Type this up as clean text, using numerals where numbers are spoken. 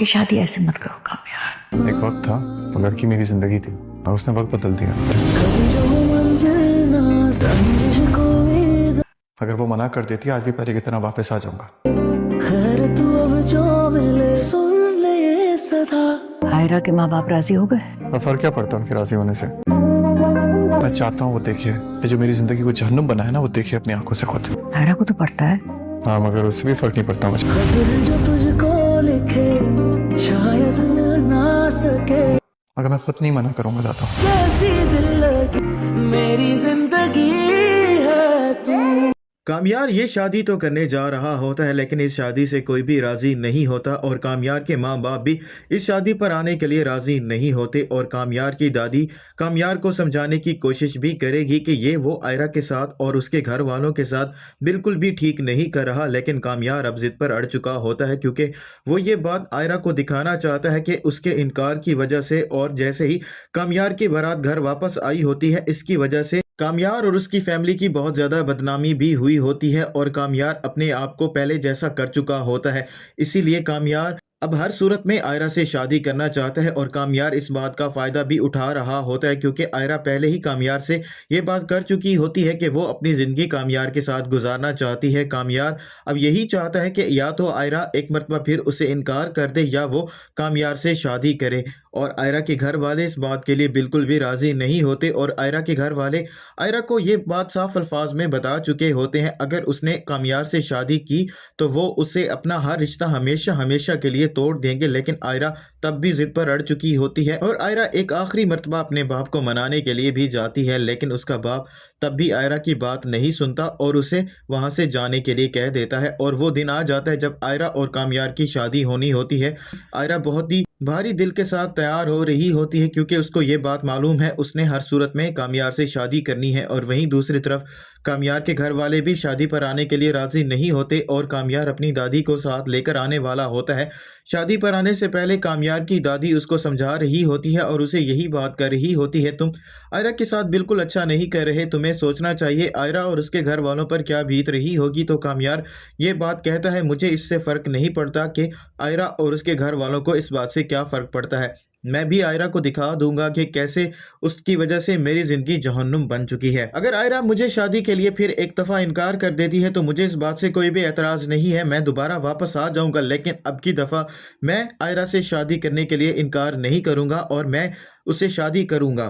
उसकी शादी ऐसे मत करो कामयार। एक वक्त था वो लड़की मेरी जिंदगी थी और उसने वक्त बदल दिया। अगर वो मना कर देती आज भी पहले की तरह वापस आ जाऊंगा। आयरा के माँ बाप राजी हो गए? अब फर्क क्या पड़ता है उनके राजी होने से। मैं चाहता हूँ वो देखे ये जो मेरी जिंदगी को जहन्नुम बना है ना, वो देखे अपनी आंखों से खुद। आयरा को तो पड़ता है। हाँ मगर उससे भी फर्क नहीं पड़ता मुझे। जो तुझको लिखे शायद मिल ना सके। अगर मैं खुद नहीं मना करूंगा जाता हूँ। कैसी दिल लगी मेरी जिंदगी है तू। कामयार ये शादी तो करने जा रहा होता है, लेकिन इस शादी से कोई भी राज़ी नहीं होता और कामयार के माँ बाप भी इस शादी पर आने के लिए राज़ी नहीं होते। और कामयार की दादी कामयार को समझाने की कोशिश भी करेगी कि ये वो आयरा के साथ और उसके घर वालों के साथ बिल्कुल भी ठीक नहीं कर रहा, लेकिन कामयार अब जिद पर अड़ चुका होता है क्योंकि वो ये बात आयरा को दिखाना चाहता है कि उसके इनकार की वजह से और जैसे ही कामयार की बारात घर वापस आई होती है, इसकी वजह से कामयार और उसकी फैमिली की बहुत ज़्यादा बदनामी भी हुई होती है और कामयार अपने आप को पहले जैसा कर चुका होता है। इसीलिए कामयार अब हर सूरत में आयरा से शादी करना चाहता है और कामयार इस बात का फ़ायदा भी उठा रहा होता है क्योंकि आयरा पहले ही कामयार से ये बात कर चुकी होती है कि वो अपनी ज़िंदगी कामयार के साथ गुजारना चाहती है। कामयार अब यही चाहता है कि या तो आयरा एक मरतबा फिर उसे इनकार कर दे या वो कामयार से शादी करे। और आयरा के घर वाले इस बात के लिए बिल्कुल भी राज़ी नहीं होते और आयरा के घर वाले आयरा को ये बात साफ अल्फाज में बता चुके होते हैं, अगर उसने कामयार से शादी की तो वो उससे अपना हर रिश्ता हमेशा हमेशा के लिए तोड़ देंगे। लेकिन आयरा तब भी जिद पर अड़ चुकी होती है और आयरा एक आखिरी मर्तबा अपने बाप को मनाने के लिए भी जाती है, लेकिन उसका बाप तब भी आयरा की बात नहीं सुनता और उसे वहां से जाने के लिए कह देता है। और वो दिन आ जाता है जब आयरा और कामयार की शादी होनी होती है। आयरा बहुत ही भारी दिल के साथ तैयार हो रही होती है क्योंकि उसको ये बात मालूम है उसने हर सूरत में कामयार से शादी करनी है। और वहीं दूसरी तरफ कामयार के घर वाले भी शादी पर आने के लिए राज़ी नहीं होते और कामयार अपनी दादी को साथ लेकर आने वाला होता है। शादी पर आने से पहले कामयार की दादी उसको समझा रही होती है और उसे यही बात कर रही होती है, तुम आयरा के साथ बिल्कुल अच्छा नहीं कर रहे, तुम्हें सोचना चाहिए आयरा और उसके घर वालों पर क्या बीत रही होगी। तो कामयार ये बात कहता है, मुझे इससे फ़र्क नहीं पड़ता कि आयरा और उसके घर वालों को इस बात से क्या फ़र्क पड़ता है। मैं भी आयरा को दिखा दूंगा कि कैसे उसकी वजह से मेरी ज़िंदगी जहन्नुम बन चुकी है। अगर आयरा मुझे शादी के लिए फिर एक दफ़ा इनकार कर देती है तो मुझे इस बात से कोई भी एतराज़ नहीं है, मैं दोबारा वापस आ जाऊंगा, लेकिन अब की दफ़ा मैं आयरा से शादी करने के लिए इनकार नहीं करूंगा और मैं उससे शादी करूंगा।